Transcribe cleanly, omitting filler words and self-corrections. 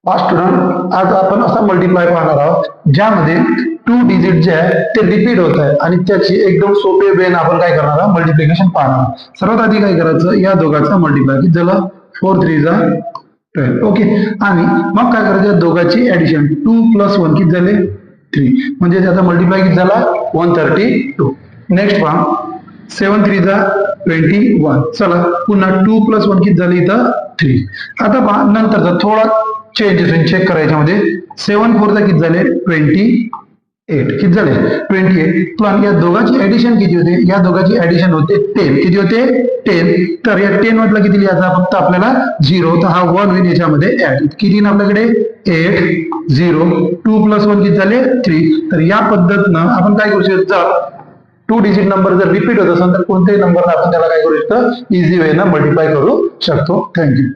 Student आज आपण असा मल्टिप्लाय पाहणार आहोत ज्यामध्ये 2 डिजिट जे आहे ते रिपीट होत आहे आणि त्याची एकदम सोपे वेन आपण काय करणार आहोत मल्टिप्लिकेशन पाहणार आहोत. सर्वात आधी काय करायचं या दोघांचा मल्टिप्लाय की ज्याला 4 3 जा 12 ओके आणि मग काय करायचं या दोघांची ऍडिशन 2 + 1 किती झाले 3 म्हणजे त्याचा मल्टिप्लाय किती झाला 132. नेक्स्ट पहा 7 3 जा 21. चला पुन्हा 2 + 1 किती झाली इथं 3. आता पहा नंतरचा थोडा चेंजेस चेक करायच्या मध्ये 7 4 चा किती झाले 28 किती झाले 28 पण या दोघांची ऍडिशन किती होते या दोघांची ऍडिशन होते 10 किती होते 10. तर या 10 मधला किती लिहायचा फक्त आपल्याला 0 तर हा 1 होईल याच्यामध्ये ऍड किती ना आपल्याकडे 8 0 2 + 1 किती झाले 3. तर या पद्धतीनं आपण काय करू शकतो जर 2 डिजिट नंबर जर रिपीट होत असेल तर कोणत्याही नंबरला आपण त्याला काय करू शकतो इझी वे ना मल्टिप्लाय करू शकतो. थँक्यू.